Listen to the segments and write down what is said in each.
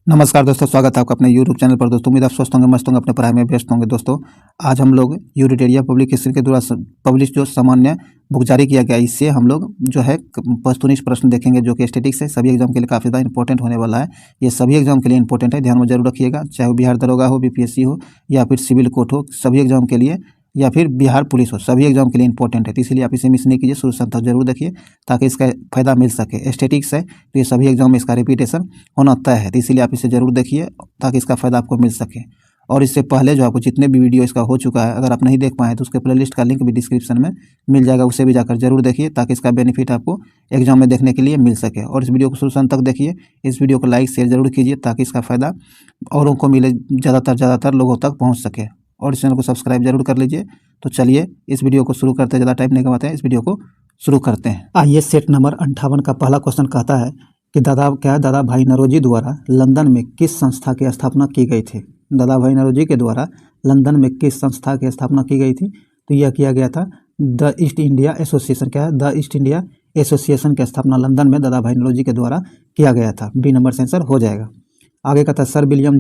नमस्कार दोस्तों, स्वागत है आपका अपने यूट्यूब चैनल पर। दोस्तों उम्मीद आप स्वस्थ होंगे, मस्त होंगे, अपने पढ़ाई में व्यस्त होंगे। दोस्तों आज हम लोग यूनिटेरिया पब्लिक हिस्ट्री के द्वारा पब्लिश जो सामान्य बुक जारी किया गया, इससे हम लोग जो है वस्तुनिष्ठ प्रश्न देखेंगे जो कि स्टैटिक्स है। सभी एग्जाम के लिए काफ़ी ज़्यादा इंपॉर्टेंट होने वाला है। ये सभी एग्जाम के लिए इंपॉर्टेंट है, ध्यान में जरूर रखिएगा। चाहे वो बिहार दरोगा हो, बीपीएससी हो या फिर सिविल कोर्ट हो, सभी एग्जाम के लिए, या फिर बिहार पुलिस हो, सभी एग्जाम के लिए इंपॉर्टेंट है। तो इसलिए आप इसे मिस नहीं कीजिए, शुरू से अंत तक जरूर देखिए ताकि इसका फायदा मिल सके। स्टैटिक्स है तो ये सभी एग्जाम में इसका रिपीटेशन होना तय है, तो इसीलिए आप इसे जरूर देखिए ताकि इसका फायदा आपको मिल सके। और इससे पहले जो आपको जितने भी वीडियो इसका हो चुका है, अगर आप नहीं देख पाए तो उसके प्लेलिस्ट का लिंक भी डिस्क्रिप्शन में मिल जाएगा, उसे भी जाकर जरूर देखिए ताकि इसका बेनिफिट आपको एग्जाम में देखने के लिए मिल सके। और इस वीडियो को शुरू से अंत तक देखिए, इस वीडियो को लाइक शेयर जरूर कीजिए ताकि इसका फायदा औरों को मिले, ज़्यादातर लोगों तक पहुँच सके। और इस चैनल को सब्सक्राइब जरूर कर लीजिए। तो चलिए इस वीडियो को शुरू करते हैं, ज़्यादा टाइम नहीं गवाते हैं, इस वीडियो को शुरू करते हैं। आइए, सेट नंबर 58 का पहला क्वेश्चन कहता है कि दादा भाई नौरोजी द्वारा लंदन में किस संस्था की स्थापना की गई थी। दादा भाई नौरोजी के द्वारा लंदन में किस संस्था की स्थापना की गई थी, तो यह किया गया था द ईस्ट इंडिया एसोसिएशन। क्या है? द ईस्ट इंडिया एसोसिएशन की स्थापना लंदन में दादा भाई नौरोजी के द्वारा किया गया था। बी नंबर से आंसर हो जाएगा। आगे कहता है सर विलियम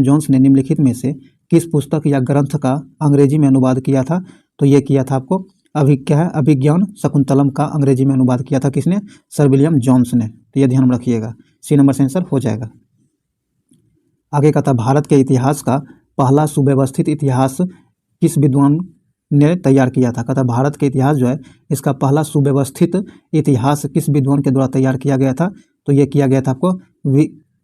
जोन्स ने निम्नलिखित में से किस पुस्तक या ग्रंथ का अंग्रेजी में अनुवाद किया था, तो ये किया था आपको अभिज्ञान शकुंतलम का अंग्रेजी में अनुवाद किया था। किसने? सर विलियम जोन्स ने। तो ये ध्यान में रखिएगा, सी नंबर से आंसर हो जाएगा। आगे कहता है भारत के इतिहास का पहला सुव्यवस्थित इतिहास किस विद्वान ने तैयार किया था। कहता है भारत के इतिहास जो है, इसका पहला सुव्यवस्थित इतिहास किस विद्वान के द्वारा तैयार किया गया था, तो ये किया गया था आपको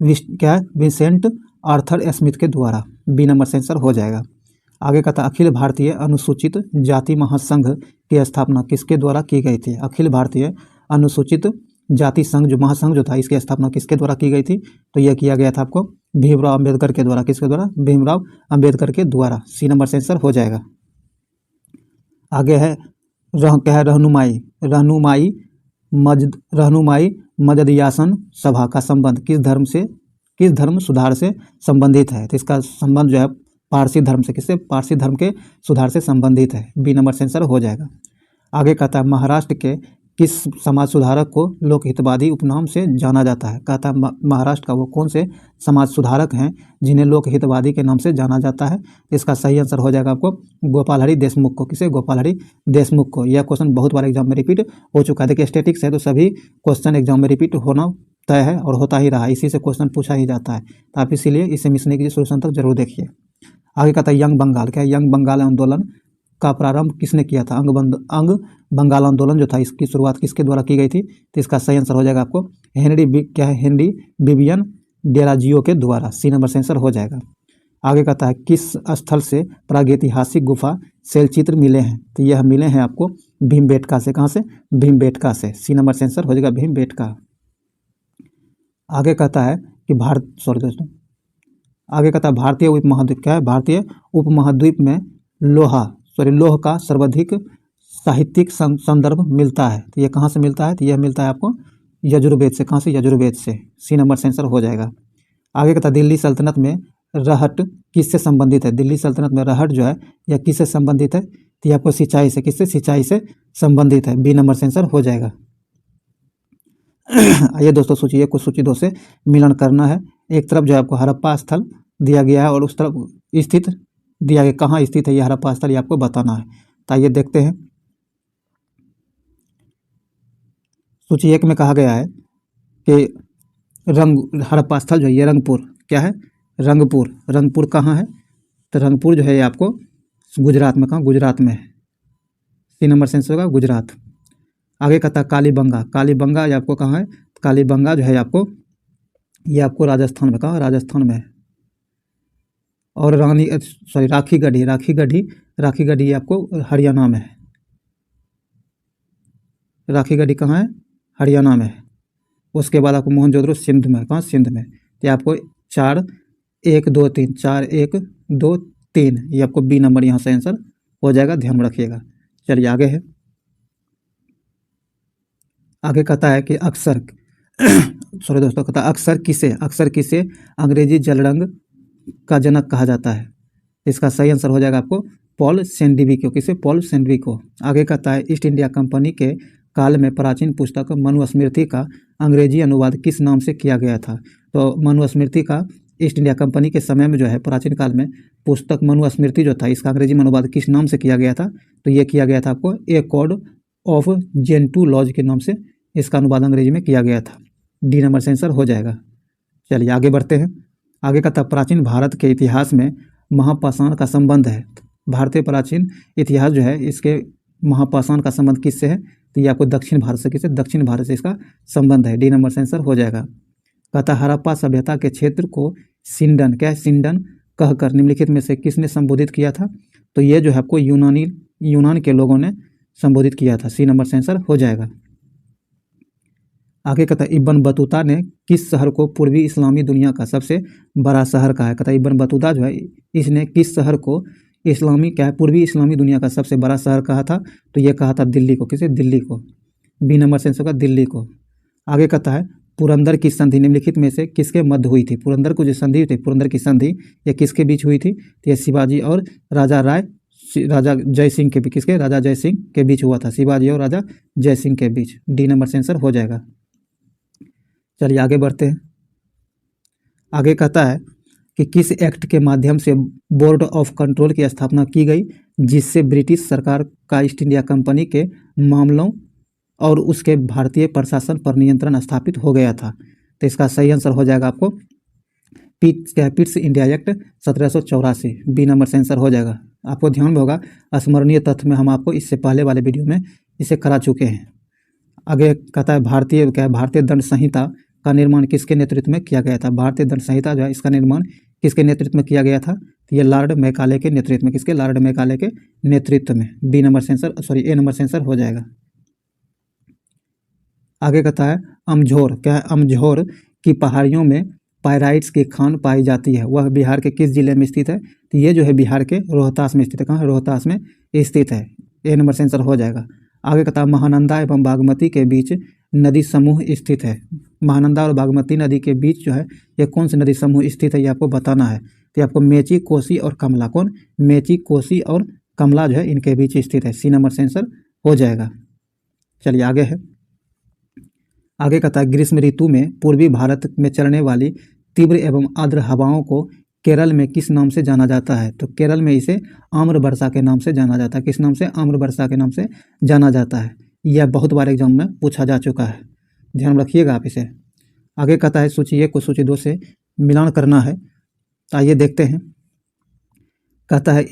विंसेंट आर्थर स्मिथ के द्वारा। बी नंबर से आंसर हो जाएगा। आगे कहता अखिल भारतीय अनुसूचित जाति महासंघ की स्थापना किसके द्वारा की गई थी। अखिल भारतीय अनुसूचित जाति संघ जो महासंघ जो था, इसकी स्थापना किसके द्वारा की गई थी, तो यह किया गया था आपको भीमराव अंबेडकर के द्वारा। किसके द्वारा? भीमराव अंबेडकर के द्वारा। सी नंबर से आंसर हो जाएगा। आगे है क्या है? रहनुमाई मजदयासन सभा का संबंध किस धर्म सुधार से संबंधित है। तो इसका संबंध जो है पारसी धर्म से, किससे? पारसी धर्म के सुधार से संबंधित है। बी नंबर से आंसर हो जाएगा। आगे कहता है महाराष्ट्र के किस समाज सुधारक को लोकहितवादी उपनाम से जाना जाता है। कहता है महाराष्ट्र का वो कौन से समाज सुधारक हैं जिन्हें लोकहितवादी के नाम से जाना जाता है। इसका सही आंसर हो जाएगा आपको गोपाल हरि देशमुख को। किसे? गोपाल हरि देशमुख को। यह क्वेश्चन बहुत बार एग्जाम में रिपीट हो चुका है। देखिए स्टैटिक्स है तो सभी क्वेश्चन एग्जाम में रिपीट होना तय है और होता ही रहा, इसी से क्वेश्चन पूछा ही जाता है। तो आप इसीलिए इसे मिस नहीं कीजिए, शुरू तक जरूर देखिए। आगे कहता है यंग बंगाल। क्या? यंग बंगाल आंदोलन का प्रारंभ किसने किया था। अंग बंगाल आंदोलन जो था, इसकी शुरुआत किसके द्वारा की गई थी, तो इसका सही आंसर हो जाएगा आपको हेनरी विवियन डेराजियो के द्वारा। सी नंबर से आंसर हो जाएगा। आगे कहता है किस स्थल से प्रागैतिहासिक गुफा शैलचित्र मिले हैं, तो यह मिले हैं आपको भीमबेटका से। कहाँ से? भीमबेटका से। सी नंबर से आंसर हो जाएगा भीमबेटका। आगे कहता है कि आगे कहता है भारतीय उपमहाद्वीप। क्या है? भारतीय उपमहाद्वीप में लोह का सर्वाधिक साहित्यिक संदर्भ मिलता है, तो यह कहाँ से मिलता है, तो यह मिलता है आपको यजुर्वेद से। कहाँ से? यजुर्वेद से। सी नंबर से आंसर हो जाएगा। आगे कहता है दिल्ली सल्तनत में रहट किससे संबंधित है। दिल्ली सल्तनत में रहट जो है यह किससे संबंधित है, तो यह आपको सिंचाई से। किससे? सिंचाई से संबंधित है। बी नंबर से आंसर हो जाएगा। आइए दोस्तों सोचिए, कुछ सूची दो से मिलन करना है। एक तरफ जो है आपको हड़प्पा स्थल दिया गया है और उस तरफ स्थित दिया गया, कहाँ स्थित है यह हड़प्पा स्थल, ये आपको बताना है। तो आइए देखते हैं। सूची एक में कहा गया है कि हड़प्पा स्थल जो है ये रंगपुर। क्या है? रंगपुर कहाँ है, तो रंगपुर जो है ये आपको गुजरात में। कहाँ? गुजरात में है। सी नंबर से आंसर होगा गुजरात। आगे कहता है कालीबंगा ये आपको कहाँ है, कालीबंगा जो है ये आपको राजस्थान में। कहाँ? राजस्थान में है। और राखी गढ़ी ये आपको हरियाणा में है। राखी गढ़ी कहाँ है? हरियाणा में है। उसके बाद आपको मोहनजोदड़ो सिंध में। कहाँ? सिंध में। तो आपको 4 1 2 3 4 1 2 3 ये आपको बी नंबर यहाँ से आंसर हो जाएगा, ध्यान में रखिएगा। चलिए आगे है। आगे कहता है कि अक्सर कहता है अक्सर किसे अंग्रेजी जलरंग का जनक कहा जाता है। इसका सही आंसर हो जाएगा आपको पॉल सेंडीवी को। किसे? पॉल सेंडीवी को। आगे कहता है ईस्ट इंडिया कंपनी के काल में प्राचीन पुस्तक मनुस्मृति का अंग्रेजी अनुवाद किस नाम से किया गया था? तो मनुस्मृति का ईस्ट इंडिया कंपनी के समय में जो है प्राचीन काल में पुस्तक मनुस्मृति जो था इसका अंग्रेजी में अनुवाद किस नाम से किया गया था? तो ये किया गया था आपको ए कोड ऑफ जेंटू लॉज के नाम से इसका अनुवाद अंग्रेजी में किया गया था। डी नंबर से आंसर हो जाएगा। चलिए आगे बढ़ते हैं। आगे का था प्राचीन भारत के इतिहास में महापाषाण का संबंध है। भारतीय प्राचीन इतिहास जो है इसके महापाषाण का संबंध किससे है? तो ये आपको दक्षिण भारत से किससे? दक्षिण भारत से इसका संबंध है। डी नंबर से आंसर हो जाएगा। कहता हड़प्पा सभ्यता के क्षेत्र को सिंडन क्या है? सिंडन कहकर निम्नलिखित में से किसने संबोधित किया था? तो ये जो है आपको यूनान के लोगों ने संबोधित किया था। सी नंबर से आंसर हो जाएगा। आगे कहता है इब्न बतूता ने किस शहर को पूर्वी इस्लामी दुनिया का सबसे बड़ा शहर कहा है? कहता है इब्न बतूता जो है इसने किस शहर को इस्लामी क्या है पूर्वी इस्लामी दुनिया का सबसे बड़ा शहर कहा था? तो ये कहा था दिल्ली को। किसे? दिल्ली को। बी नंबर से आंसर होगा दिल्ली को। आगे कहता है पुरंदर की संधि निम्नलिखित में से किसके मध्य हुई थी? पुरंदर को जो संधि हुई थी, पुरंदर की संधि ये किसके बीच हुई थी? तो ये शिवाजी और राजा जय सिंह के बीच। किसके? राजा जय सिंह के बीच हुआ था। शिवाजी और राजा जय सिंह के बीच। डी नंबर से आंसर हो जाएगा। चलिए आगे बढ़ते हैं। आगे कहता है कि किस एक्ट के माध्यम से बोर्ड ऑफ कंट्रोल की स्थापना की गई जिससे ब्रिटिश सरकार का ईस्ट इंडिया कंपनी के मामलों और उसके भारतीय प्रशासन पर नियंत्रण स्थापित हो गया था? तो इसका सही आंसर हो जाएगा आपको Pitt's India Act 1784। B number से आंसर हो जाएगा। आपको ध्यान में होगा स्मरणीय तथ्य में हम आपको इससे पहले वाले वीडियो में इसे करा चुके हैं। आगे कहता है भारतीय दंड संहिता का निर्माण किसके नेतृत्व में किया गया था? भारतीय दंड संहिता जो है इसका निर्माण किसके नेतृत्व में किया गया था? तो ये लॉर्ड मैकाले के नेतृत्व में। किसके? लॉर्ड मैकाले के नेतृत्व में। बी नंबर से आंसर ए नंबर से आंसर हो जाएगा। आगे कहता है अमझोर क्या है? अमझोर की पहाड़ियों में पायराइट्स की खान पाई जाती है, वह बिहार के किस जिले में स्थित है? तो ये जो है बिहार के रोहतास में स्थित है। कहाँ? रोहतास में स्थित है। ए नंबर से आंसर हो जाएगा। आगे कहता है महानंदा एवं बागमती के बीच नदी समूह स्थित है। महानंदा और बागमती नदी के बीच जो है ये कौन सी नदी समूह स्थित है ये आपको बताना है। तो आपको मेची, कोसी और कमला। कौन? मेची, कोसी और कमला जो है इनके बीच स्थित है। सी नंबर से आंसर हो जाएगा। चलिए आगे है। आगे कहता है ग्रीष्म ऋतु में पूर्वी भारत में चलने वाली तीव्र एवं आर्द्र हवाओं को केरल में किस नाम से जाना जाता है? तो केरल में इसे आम्र वर्षा के नाम से जाना जाता है। किस नाम से? आम्र वर्षा के नाम से जाना जाता है। यह बहुत बार एग्जाम में पूछा जा चुका है, ध्यान रखिएगा आप इसे। आगे कहता है सूची 1 को सूची 2 से मिलान करना है। आइए देखते हैं। कहता है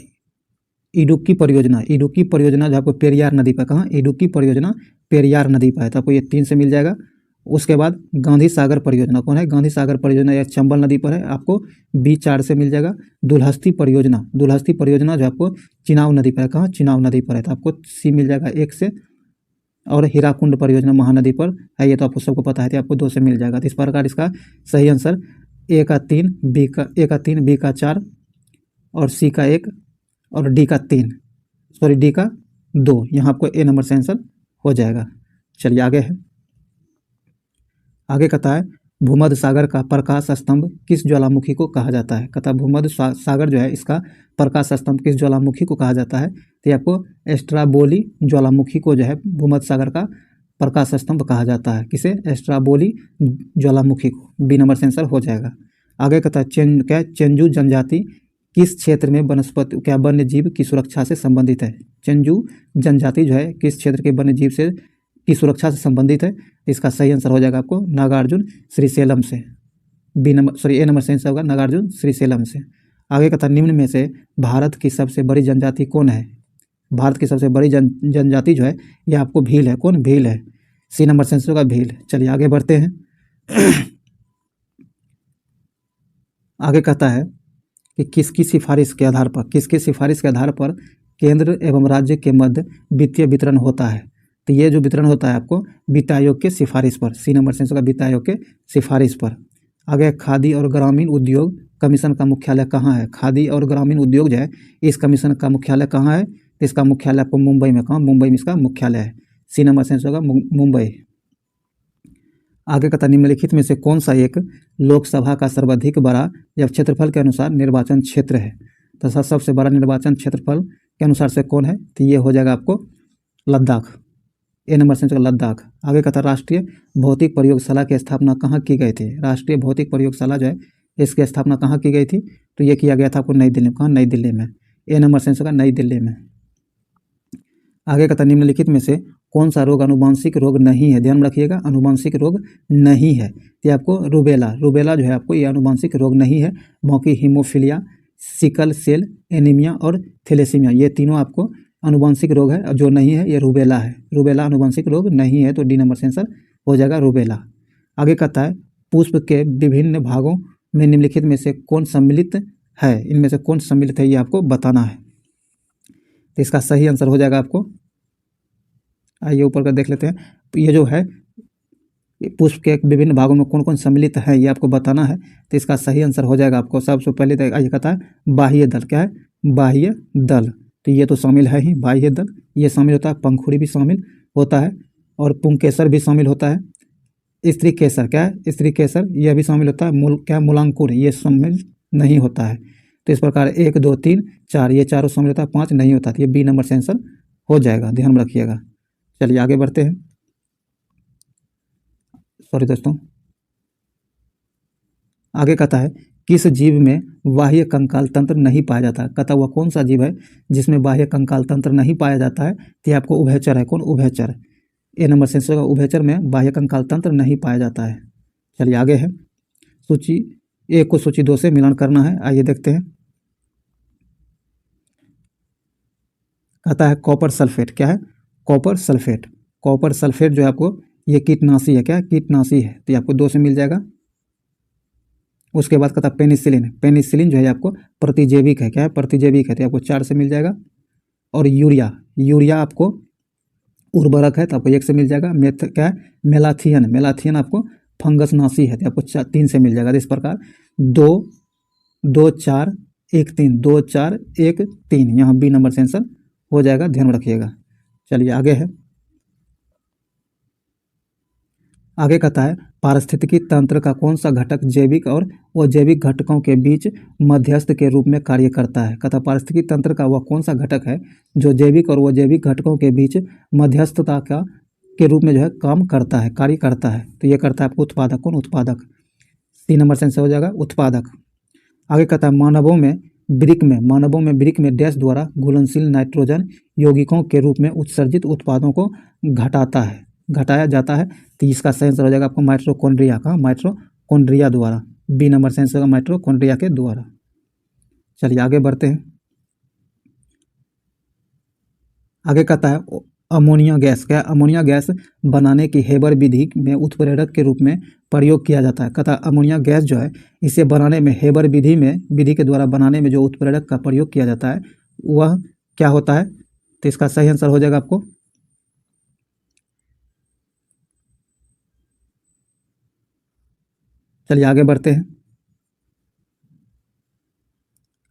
इडुक्की परियोजना जो आपको पेरियार नदी पर। कहाँ? इडुक्की परियोजना पेरियार नदी पर है। तो आपको ये 3 से मिल जाएगा। उसके बाद गांधी सागर परियोजना। कौन है? गांधी सागर परियोजना यह चंबल नदी पर है। आपको बी 4 से मिल जाएगा। दुलहस्ती परियोजना जो आपको चिनाब नदी पर है। कहाँ? चिनाब नदी पर है। तो आपको सी मिल जाएगा 1 से। और हीराकुंड परियोजना महानदी पर है, ये तो आपको सबको पता है, तो आपको 2 से मिल जाएगा। तो इस प्रकार इसका सही आंसर ए का 3, बी का 4 और सी का 1 और डी का 2। यहाँ आपको ए नंबर से आंसर हो जाएगा। चलिए आगे है। आगे कहता है भूमध्य सागर का प्रकाश स्तंभ किस ज्वालामुखी को कहा जाता है? कहता है भूमध्य सागर जो है इसका प्रकाश स्तंभ किस ज्वालामुखी को कहा जाता है? तो ये आपको एस्ट्राबोली ज्वालामुखी को जो है भूमध्य सागर का प्रकाश स्तंभ कहा जाता है। किसे? एस्ट्राबोली ज्वालामुखी को। बी नंबर से आंसर हो जाएगा। आगे कहता है चेंजू जनजाति किस क्षेत्र में वन्य जीव की सुरक्षा से संबंधित है? चेंजू जनजाति जो है किस क्षेत्र के वन्य जीव की सुरक्षा से संबंधित है? इसका सही आंसर हो जाएगा आपको नागार्जुन श्रीशैलम से। ए नंबर से आंसर होगा नागार्जुन श्रीशैलम से। आगे कहता निम्न में से भारत की सबसे बड़ी जनजाति कौन है? भारत की सबसे बड़ी जनजाति जो है यह आपको भील है। कौन? भील है। सी नंबर से आंसर होगा भील। चलिए आगे बढ़ते हैं। आगे कहता है कि किसकी सिफारिश के आधार पर केंद्र एवं राज्य के मध्य वित्तीय वितरण होता है? तो ये जो वितरण होता है आपको वित्त आयोग के सिफारिश पर। सी नंबर से होगा वित्त आयोग के सिफारिश पर। आगे खादी और ग्रामीण उद्योग कमीशन का मुख्यालय कहाँ है? खादी और ग्रामीण उद्योग जो है इस कमीशन का मुख्यालय कहाँ है? तो इसका मुख्यालय आपको मुंबई में। कहाँ? मुंबई में इसका मुख्यालय है। सी नंबर से होगा मुंबई। आगे कहता निम्नलिखित में से कौन सा एक लोकसभा का सर्वाधिक बड़ा या क्षेत्रफल के अनुसार निर्वाचन क्षेत्र है? तो सबसे बड़ा निर्वाचन क्षेत्रफल के अनुसार से कौन है? तो ये हो जाएगा आपको लद्दाख। ए नंबर सेंसर होगा लद्दाख। आगे का था राष्ट्रीय भौतिक प्रयोगशाला की स्थापना कहाँ की गई थी। राष्ट्रीय भौतिक प्रयोगशाला जो है इसकी स्थापना कहाँ की गई थी, तो ये किया गया था आपको नई दिल्ली में। कहाँ, नई दिल्ली में। ए नंबर सेंसर होगा नई दिल्ली में। आगे का था निम्नलिखित में से कौन सा रोग अनुवांशिक रोग नहीं है। ध्यान में रखिएगा, अनुवांशिक रोग नहीं है। ये आपको रूबेला, रूबेला जो है आपको ये अनुवांशिक रोग नहीं है। बाकी हीमोफीलिया, सिकल सेल एनीमिया और थैलेसीमिया ये तीनों आपको अनुवांशिक रोग है। जो नहीं है ये रूबेला है। रूबेला अनुवांशिक रोग नहीं है, तो डी नंबर सेंसर हो जाएगा रूबेला। आगे कहता है पुष्प के विभिन्न भागों में निम्नलिखित में से कौन सम्मिलित है। इनमें से कौन सम्मिलित है ये आपको बताना है। तो इसका सही आंसर हो जाएगा आपको, आइए ऊपर का देख लेते हैं। ये जो है पुष्प के विभिन्न भागों में कौन कौन सम्मिलित है ये आपको बताना है। तो इसका सही आंसर हो जाएगा आपको सबसे पहले तो ये कहता है बाह्य दल। क्या है, बाह्य दल। तो ये तो शामिल है ही, बाह्य दल ये शामिल होता है। पंखुड़ी भी शामिल होता है और पुंकेसर भी शामिल होता है। स्त्री केसर, क्या है, स्त्री केसर यह भी शामिल होता है। क्या, मूलांकुर ये शामिल नहीं होता है। तो इस प्रकार 1 2 3 4 ये चारों शामिल होता है, 5 नहीं होता। तो ये बी नंबर सेंसर हो जाएगा, ध्यान में रखिएगा। चलिए आगे बढ़ते हैं। सॉरी दोस्तों, आगे कहता है किस जीव में बाह्य कंकाल तंत्र नहीं पाया जाता। कहता हुआ कौन सा जीव है जिसमें बाह्य कंकाल तंत्र नहीं पाया जाता है। तो ये आपको उभयचर है। कौन, उभयचर। ए नंबर सेंसर का उभयचर में बाह्य कंकाल तंत्र नहीं पाया जाता है। चलिए आगे है, सूची 1 को सूची 2 से मिलान करना है। आइए देखते हैं। कहता है कॉपर सल्फेट। क्या है, कॉपर सल्फेट। कॉपर सल्फेट जो है आपको ये कीटनाशी है। क्या है, कीटनाशी है। तो ये आपको 2 से मिल जाएगा। उसके बाद कहता है पेनिसिलिन। पेनिसिलिन जो है आपको प्रतिजैविक है। क्या है, प्रतिजैविक है। तो आपको 4 से मिल जाएगा। और यूरिया, यूरिया आपको उर्वरक है तो आपको 1 से मिल जाएगा। क्या है, मेलाथियन। मेलाथियन आपको फंगस नाशी है तो आपको 3 से मिल जाएगा। इस प्रकार 2 2 4 1 3 2 4 1 3 यहाँ बी नंबर सेंसर हो जाएगा, ध्यान में रखिएगा। चलिए आगे है। आगे कहता है पारिस्थितिकी तंत्र का कौन सा घटक जैविक और अजैविक घटकों के बीच मध्यस्थ के रूप में कार्य करता है। कहता पारिस्थितिकी तंत्र का वह कौन सा घटक है जो जैविक और अजैविक घटकों के बीच मध्यस्थता का के रूप में जो है काम करता है, कार्य करता है। तो ये करता है आपको उत्पादक। कौन, उत्पादक। सी नंबर सेंसर हो जाएगा उत्पादक। आगे कहता है मानवों में वृक्क में डैश द्वारा घुलनशील नाइट्रोजन यौगिकों के रूप में उत्सर्जित उत्पादों को घटाया जाता है। तो इसका सही आंसर हो जाएगा आपको माइटोकॉन्ड्रिया का, माइटोकॉन्ड्रिया द्वारा। बी नंबर सेंसर होगा माइटोकॉन्ड्रिया के द्वारा। चलिए आगे बढ़ते हैं। आगे कहता है अमोनिया गैस। क्या, अमोनिया गैस बनाने की हेबर विधि में उत्प्रेरक के रूप में प्रयोग किया जाता है। कहता है अमोनिया गैस जो है इसे बनाने में हेबर विधि के द्वारा बनाने में जो उत्प्रेरक का प्रयोग किया जाता है वह क्या होता है। तो इसका सही आंसर हो जाएगा आपको चलिए आगे बढ़ते हैं।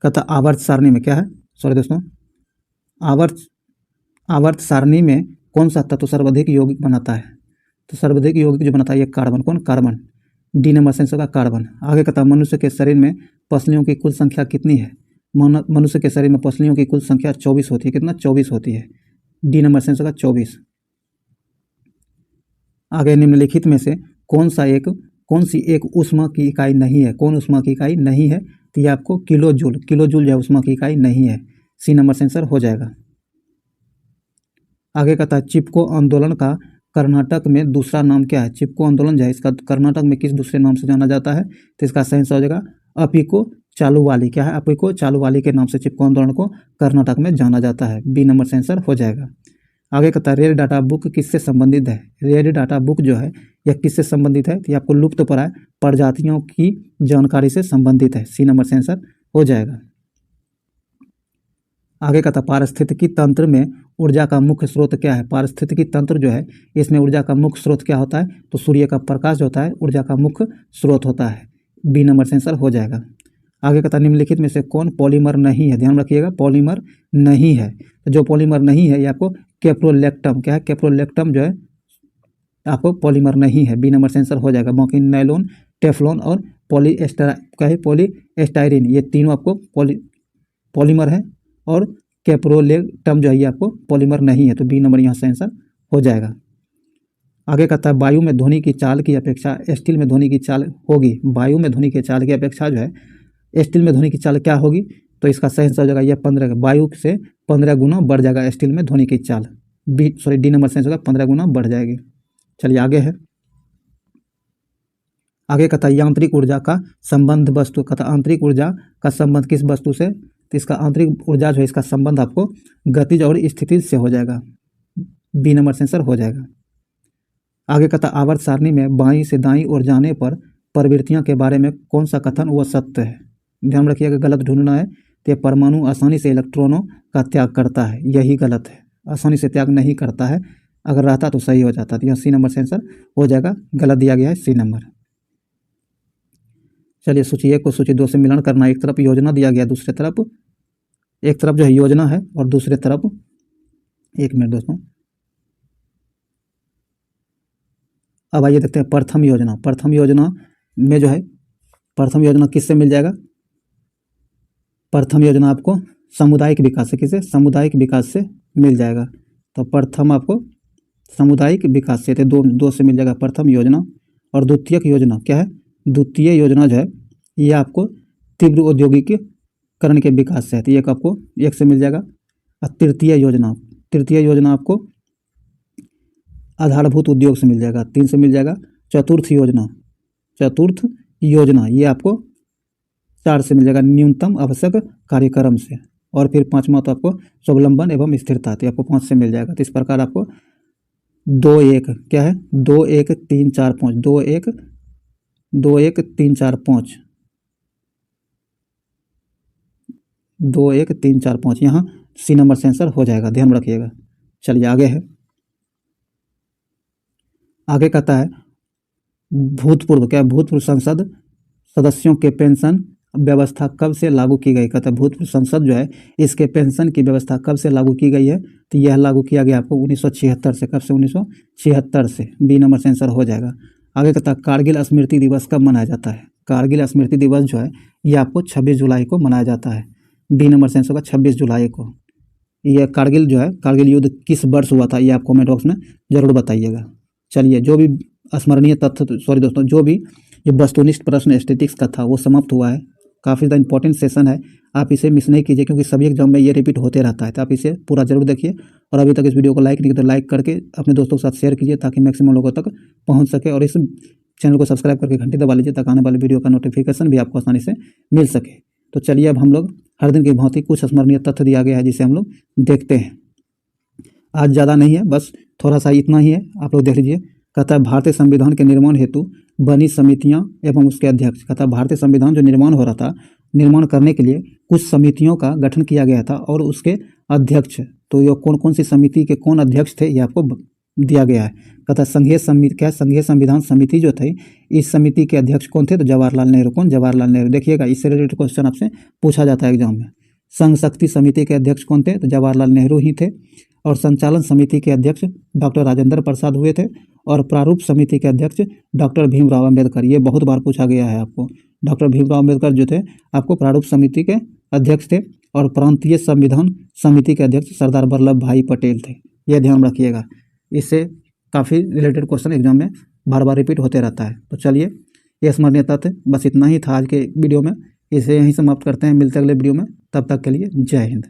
कहता आवर्त सारणी में, क्या है, सॉरी दोस्तों, आवर्त सारणी में कौन सा तत्व सर्वाधिक यौगिक बनाता है। तो सर्वाधिक यौगिक जो बनाता है ये कार्बन। कौन, कार्बन। डी नंबर सेंसर का कार्बन। आगे कहता मनुष्य के शरीर में पसलियों की कुल संख्या कितनी है। मनुष्य के शरीर में पसलियों की कुल संख्या 24 होती है। कितना, 24 होती है। डी नंबर सेंसर का 24। आगे निम्नलिखित में से कौन सी एक ऊष्मा की इकाई नहीं है। कौन ऊष्मा की इकाई नहीं है। तो ये आपको किलोजूल जो है ऊष्मा की इकाई नहीं है। सी नंबर सेंसर हो जाएगा। आगे कहता है चिपको आंदोलन का कर्नाटक में दूसरा नाम क्या है। चिपको आंदोलन जो है इसका कर्नाटक में किस दूसरे नाम से जाना जाता है। तो इसका सही आंसर हो जाएगा अपिको चालुवाली। क्या है, अपिको चालुवाली के नाम से चिपको आंदोलन को कर्नाटक में जाना जाता है। बी नंबर सेंसर हो जाएगा। आगे कहता है रेड डाटा बुक किससे संबंधित है। रेड डाटा बुक जो है यह किससे संबंधित है। तो ये आपको लुप्तप्राय प्रजातियों की जानकारी से संबंधित है। सी नंबर सेंसर हो जाएगा। आगे कहता पारिस्थितिकी तंत्र में ऊर्जा का मुख्य स्रोत क्या है। पारिस्थितिकी तंत्र जो है इसमें ऊर्जा का मुख्य स्रोत क्या होता है। तो सूर्य का प्रकाश जो होता है ऊर्जा का मुख्य स्रोत होता है। बी नंबर सेंसर हो जाएगा। आगे कहता निम्नलिखित में से कौन पॉलीमर नहीं है। ध्यान रखिएगा पॉलीमर नहीं है। तो जो पॉलीमर नहीं है ये आपको कैप्रोलेक्टम। क्या है, कैप्रोलेक्टम जो है आपको पॉलीमर नहीं है। बी नंबर सेंसर हो जाएगा। बाकी नायलॉन, टेफ्लॉन और पॉलीएस्टाइरीन ये तीनों आपको पॉलीमर है और कैप्रोलेक्टम जो है ये आपको पॉलीमर नहीं है। तो बी नंबर यहाँ से आंसर हो जाएगा। आगे कहता है वायु में ध्वनि की चाल की अपेक्षा स्टील में ध्वनि की चाल होगी। वायु में ध्वनि की चाल की अपेक्षा जो है स्टील में ध्वनि की चाल क्या होगी, तो इसका सही आंसर हो जाएगा यह 15, वायु से 15 गुना बढ़ जाएगा स्टील में ध्वनि की चाल। डी नंबर सेंस होगा 15 गुना बढ़ जाएगी। चलिए आगे है। आगे कहता है यांत्रिक ऊर्जा का संबंध वस्तु, कहता आंतरिक ऊर्जा का संबंध किस वस्तु से, तो इसका आंतरिक ऊर्जा जो है इसका संबंध आपको गतिज और स्थितिज से हो जाएगा। बी नंबर सेंसर हो जाएगा। आगे कहता आवर्त सारणी में बाईं से दाईं ओर जाने पर प्रवृत्तियां के बारे में कौन सा कथन वह सत्य है। ध्यान रखिएगा गलत ढूंढना है, तो परमाणु आसानी से इलेक्ट्रॉनों का त्याग करता है, यही गलत है। आसानी से त्याग नहीं करता है, अगर रहता तो सही हो जाता। तो यह सी नंबर सेंसर हो जाएगा, गलत दिया गया है सी नंबर। चलिए सूची 1 को सूची 2 से मिलान करना। एक तरफ योजना दिया गया, दूसरे तरफ एक तरफ जो है योजना है और दूसरे तरफ, एक मिनट दोस्तों, अब आइए देखते हैं प्रथम योजना। प्रथम योजना में जो है प्रथम योजना किससे मिल जाएगा, प्रथम योजना आपको सामुदायिक विकास से, किसे, सामुदायिक विकास से मिल जाएगा। तो प्रथम आपको सामुदायिक विकास से, तो दो से मिल जाएगा प्रथम योजना। और द्वितीयक योजना क्या है, द्वितीय योजना जो है ये आपको तीव्र औद्योगिकीकरण के विकास से है, तो एक आपको 1 से मिल जाएगा। और तृतीय योजना आपको आधारभूत उद्योग से मिल जाएगा, 3 से मिल जाएगा। चतुर्थ योजना ये आपको 4 से मिल जाएगा, न्यूनतम आवश्यक कार्यक्रम से। और फिर 5वां तो आपको स्वावलंबन एवं स्थिरता, तो आपको 5 से मिल जाएगा। तो इस प्रकार आपको 2-1 क्या है, 2-1 3 4 5, 2-1 3 4 5, 2-1 3 4 5 यहाँ सी नंबर सेंसर हो जाएगा, ध्यान रखिएगा। चलिए आगे है। आगे कहता है भूतपूर्व संसद सदस्यों के पेंशन व्यवस्था कब से लागू की गई। कहता है भूतपूर्व संसद जो है इसके पेंशन की व्यवस्था कब से लागू की गई है, तो यह लागू किया गया आपको 1976 से। कब से, 1976 से। बी नंबर सेंसर हो जाएगा। आगे कहता है कारगिल स्मृति दिवस कब मनाया जाता है। कारगिल स्मृति दिवस जो है ये आपको 26 जुलाई को मनाया जाता है। बी नंबर सेंसर होगा 26 जुलाई को। यह कारगिल जो है, कारगिल युद्ध किस वर्ष हुआ था, ये आप कमेंट बॉक्स में जरूर बताइएगा। चलिए जो भी स्मरणीय तथ्य, दोस्तों जो भी ये वस्तुनिष्ठ प्रश्न एस्थेटिक्स का था वो समाप्त हुआ है। काफ़ी ज़्यादा इंपॉर्टेंट सेशन है, आप इसे मिस नहीं कीजिए क्योंकि सभी एग्जाम में ये रिपीट होते रहता है। तो आप इसे पूरा जरूर देखिए। और अभी तक इस वीडियो को लाइक नहीं किया तो लाइक करके अपने दोस्तों के साथ शेयर कीजिए ताकि मैक्सिमम लोगों तक पहुँच सके। और इस चैनल को सब्सक्राइब करके घंटी दबा लीजिए ताकि आने वाली वीडियो का नोटिफिकेशन भी आपको आसानी से मिल सके। तो चलिए अब हम लोग हर दिन की भांति कुछ स्मरणीय तथ्य दिया गया है जिसे हम लोग देखते हैं। आज ज़्यादा नहीं है, बस थोड़ा सा इतना ही है, आप लोग देख लीजिए। कहता है भारतीय संविधान के निर्माण हेतु बनी समितियां एवं उसके अध्यक्ष। कहता है भारतीय संविधान जो निर्माण हो रहा था, निर्माण करने के लिए कुछ समितियों का गठन किया गया था और उसके अध्यक्ष, तो ये कौन कौन सी समिति के कौन अध्यक्ष थे ये आपको दिया गया है। कहता है संघीय संविधान समिति जो थी, इस समिति के अध्यक्ष कौन थे, तो जवाहरलाल नेहरू। कौन, जवाहरलाल नेहरू। देखिएगा इससे रिलेटेड क्वेश्चन आपसे पूछा जाता है एग्जाम में। संघ शक्ति समिति के अध्यक्ष कौन थे, तो जवाहरलाल नेहरू ही थे। और संचालन समिति के अध्यक्ष डॉक्टर राजेंद्र प्रसाद हुए थे। और प्रारूप समिति के अध्यक्ष डॉक्टर भीमराव अम्बेडकर। ये बहुत बार पूछा गया है आपको। डॉक्टर भीमराव अम्बेडकर जो थे आपको प्रारूप समिति के अध्यक्ष थे। और प्रांतीय संविधान समिति के अध्यक्ष सरदार वल्लभ भाई पटेल थे। ये ध्यान रखिएगा, इससे काफ़ी रिलेटेड क्वेश्चन एग्जाम में बार बार रिपीट होते रहता है। तो चलिए ये स्मरणीय तथ्य बस इतना ही था आज के वीडियो में, इसे यहीं समाप्त करते हैं। मिलते अगले वीडियो में, तब तक के लिए जय हिंद।